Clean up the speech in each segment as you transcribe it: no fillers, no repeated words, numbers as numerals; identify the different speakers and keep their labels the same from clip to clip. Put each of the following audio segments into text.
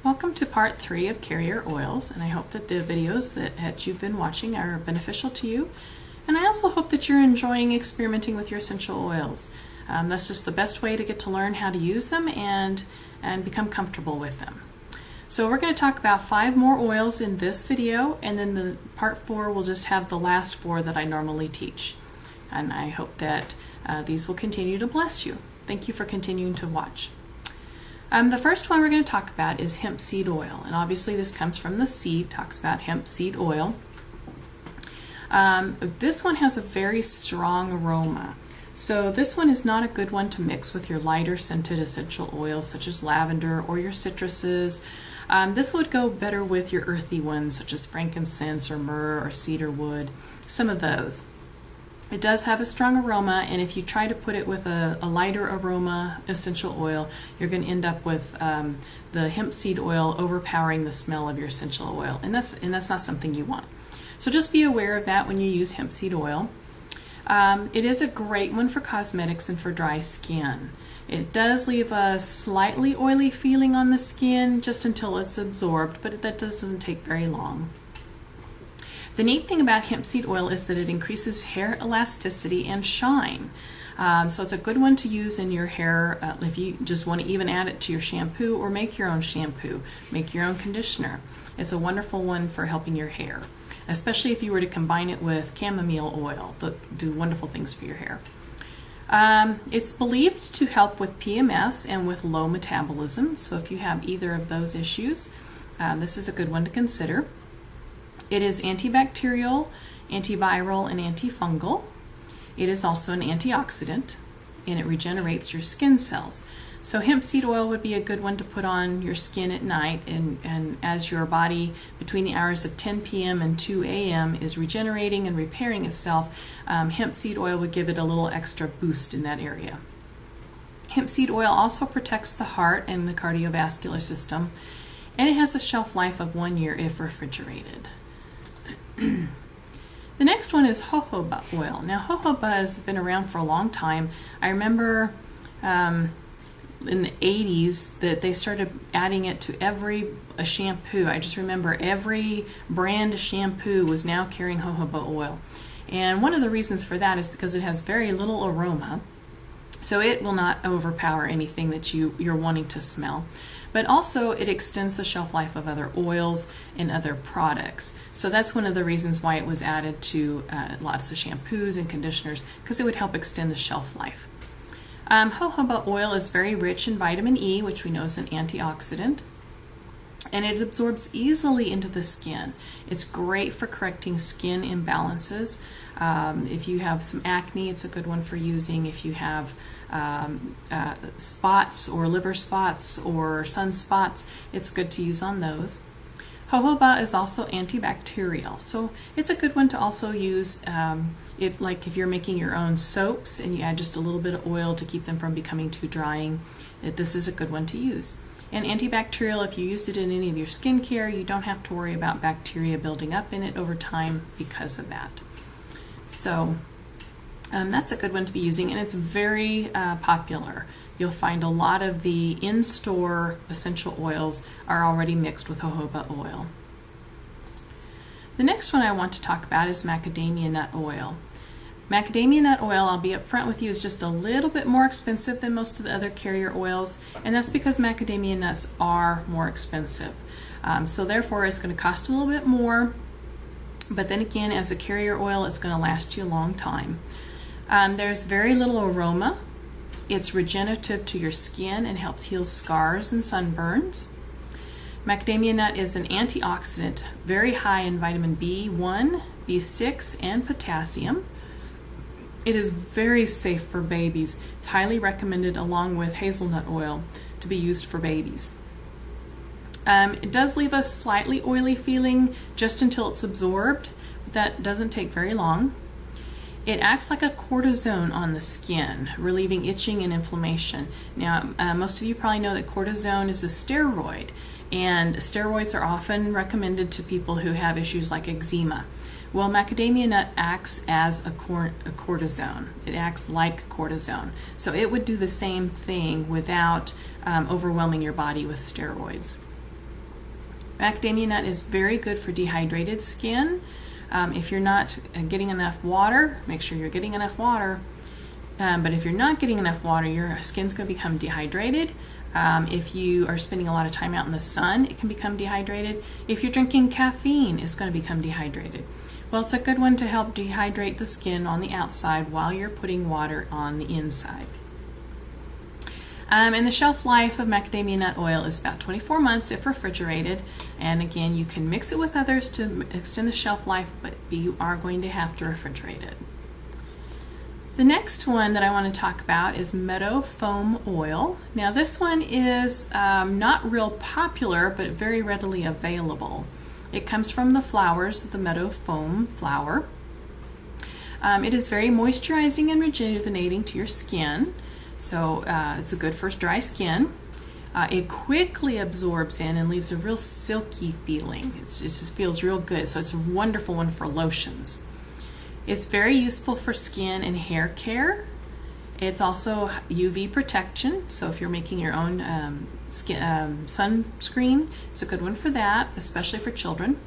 Speaker 1: Welcome to part 3 of carrier oils, and I hope that the videos that you've been watching are beneficial to you. And I also hope that you're enjoying experimenting with your essential oils. That's just the best way to get to learn how to use them and become comfortable with them. So we're going to talk about 5 more oils in this video, and then the part 4 will just have the last 4 that I normally teach. And I hope that these will continue to bless you. Thank you for continuing to watch. The first one we're going to talk about is hemp seed oil, and obviously this comes from the seed, talks about hemp seed oil. This one has a very strong aroma, so this one is not a good one to mix with your lighter scented essential oils such as lavender or your citruses. This would go better with your earthy ones such as frankincense or myrrh or cedar wood, some of those. It does have a strong aroma, and if you try to put it with a lighter aroma essential oil, you're going to end up with the hemp seed oil overpowering the smell of your essential oil, and that's not something you want. So just be aware of that when you use hemp seed oil. It is a great one for cosmetics and for dry skin. It does leave a slightly oily feeling on the skin just until it's absorbed, but that doesn't take very long. The neat thing about hemp seed oil is that it increases hair elasticity and shine. So it's a good one to use in your hair if you just want to even add it to your shampoo or make your own shampoo, make your own conditioner. It's a wonderful one for helping your hair, especially if you were to combine it with chamomile oil that do wonderful things for your hair. It's believed to help with PMS and with low metabolism, so if you have either of those issues, this is a good one to consider. It is antibacterial, antiviral, and antifungal. It is also an antioxidant, and it regenerates your skin cells. So hemp seed oil would be a good one to put on your skin at night, and as your body between the hours of 10 p.m. and 2 a.m. is regenerating and repairing itself, hemp seed oil would give it a little extra boost in that area. Hemp seed oil also protects the heart and the cardiovascular system, and it has a shelf life of 1 year if refrigerated. The next one is jojoba oil. Now, jojoba has been around for a long time. I remember in the 80s that they started adding it to every shampoo. I just remember every brand of shampoo was now carrying jojoba oil. And one of the reasons for that is because it has very little aroma, so it will not overpower anything that you're wanting to smell. But also it extends the shelf life of other oils and other products. So that's one of the reasons why it was added to lots of shampoos and conditioners, because it would help extend the shelf life. Jojoba oil is very rich in vitamin E, which we know is an antioxidant, and it absorbs easily into the skin. It's great for correcting skin imbalances. If you have some acne, it's a good one for using. If you have spots or liver spots or sunspots, it's good to use on those. Jojoba is also antibacterial, so it's a good one to also use if you're making your own soaps and you add just a little bit of oil to keep them from becoming too drying. This is a good one to use. And antibacterial, if you use it in any of your skincare, you don't have to worry about bacteria building up in it over time because of that. So that's a good one to be using, and it's very popular. You'll find a lot of the in-store essential oils are already mixed with jojoba oil. The next one I want to talk about is macadamia nut oil. Macadamia nut oil, I'll be upfront with you, is just a little bit more expensive than most of the other carrier oils, and that's because macadamia nuts are more expensive. So therefore it's going to cost a little bit more, but then again, as a carrier oil, it's going to last you a long time. There's very little aroma. It's regenerative to your skin and helps heal scars and sunburns. Macadamia nut is an antioxidant, very high in vitamin B1, B6, and potassium. It is very safe for babies. It's highly recommended along with hazelnut oil to be used for babies. It does leave a slightly oily feeling just until it's absorbed, but that doesn't take very long. It acts like a cortisone on the skin, relieving itching and inflammation. Now, most of you probably know that cortisone is a steroid, and steroids are often recommended to people who have issues like eczema. Well, macadamia nut acts as a cortisone. It acts like cortisone. So it would do the same thing without overwhelming your body with steroids. Macadamia nut is very good for dehydrated skin. If you're not getting enough water, make sure you're getting enough water. But if you're not getting enough water, your skin's going to become dehydrated. If you are spending a lot of time out in the sun, it can become dehydrated. If you're drinking caffeine, it's going to become dehydrated. Well, it's a good one to help dehydrate the skin on the outside while you're putting water on the inside. And the shelf life of macadamia nut oil is about 24 months if refrigerated. And again, you can mix it with others to extend the shelf life, but you are going to have to refrigerate it. The next one that I want to talk about is meadow foam oil. Now this one is not real popular, but very readily available. It comes from the flowers of the meadow foam flower. It is very moisturizing and rejuvenating to your skin, so it's a good for dry skin. It quickly absorbs in and leaves a real silky feeling. It just feels real good, so it's a wonderful one for lotions. It's very useful for skin and hair care. It's also UV protection, so if you're making your own sunscreen, it's a good one for that, especially for children.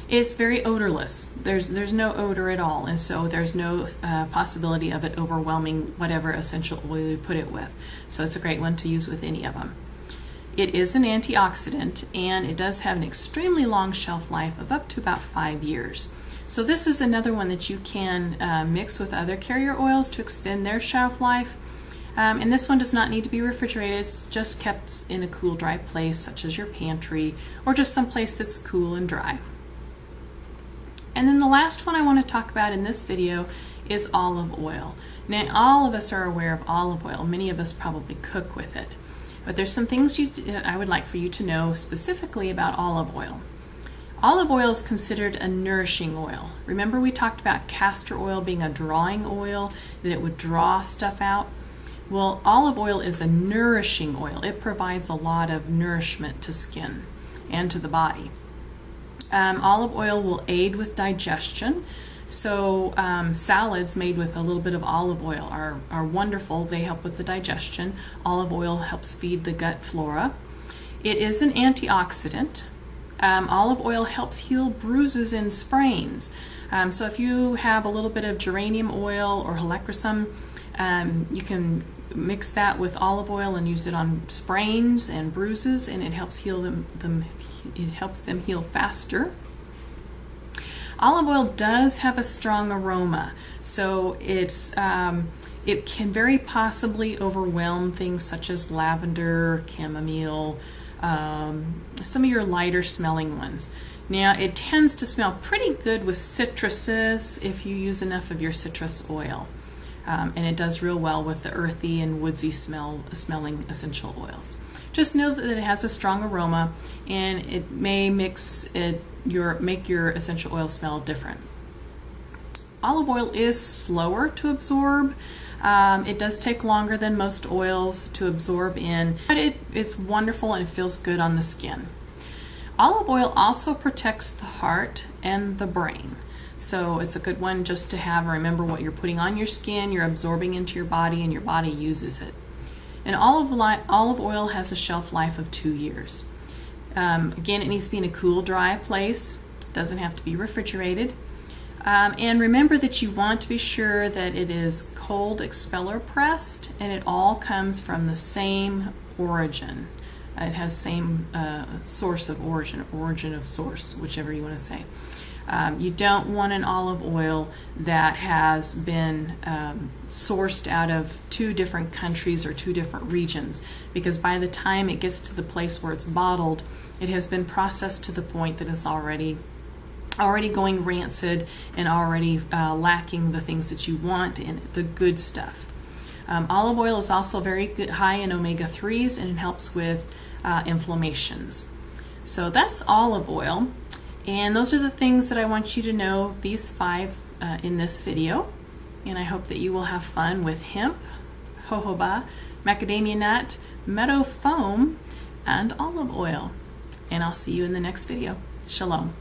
Speaker 1: It's very odorless. There's no odor at all, and so there's no possibility of it overwhelming whatever essential oil you put it with. So it's a great one to use with any of them. It is an antioxidant, and it does have an extremely long shelf life of up to about 5 years. So this is another one that you can mix with other carrier oils to extend their shelf life. And this one does not need to be refrigerated. It's just kept in a cool, dry place, such as your pantry, or just some place that's cool and dry. And then the last one I want to talk about in this video is olive oil. Now, all of us are aware of olive oil. Many of us probably cook with it. But there's some things I would like for you to know specifically about olive oil. Olive oil is considered a nourishing oil. Remember we talked about castor oil being a drawing oil, that it would draw stuff out? Well, olive oil is a nourishing oil. It provides a lot of nourishment to skin and to the body. Olive oil will aid with digestion. So salads made with a little bit of olive oil are wonderful. They help with the digestion. Olive oil helps feed the gut flora. It is an antioxidant. Olive oil helps heal bruises and sprains. So if you have a little bit of geranium oil or helichrysum, you can mix that with olive oil and use it on sprains and bruises, and it helps heal them. It helps them heal faster. Olive oil does have a strong aroma, so it can very possibly overwhelm things such as lavender, chamomile, some of your lighter smelling ones. Now, it tends to smell pretty good with citruses if you use enough of your citrus oil. And it does real well with the earthy and woodsy smelling essential oils. Just know that it has a strong aroma, and it may make your essential oil smell different. Olive oil is slower to absorb. It does take longer than most oils to absorb in, but it is wonderful and it feels good on the skin. Olive oil also protects the heart and the brain. So it's a good one just to have. Remember what you're putting on your skin, you're absorbing into your body, and your body uses it. And olive oil has a shelf life of 2 years. Again, it needs to be in a cool, dry place. It doesn't have to be refrigerated. And remember that you want to be sure that it is cold expeller pressed, and it all comes from the same origin. It has same source of origin of source, whichever you want to say. You don't want an olive oil that has been sourced out of 2 different countries or 2 different regions, because by the time it gets to the place where it's bottled, it has been processed to the point that it's already going rancid and already lacking the things that you want in it, the good stuff. Olive oil is also very good, high in omega-3s, and it helps with inflammations. So that's olive oil. And those are the things that I want you to know, these 5 in this video. And I hope that you will have fun with hemp, jojoba, macadamia nut, meadow foam, and olive oil. And I'll see you in the next video. Shalom.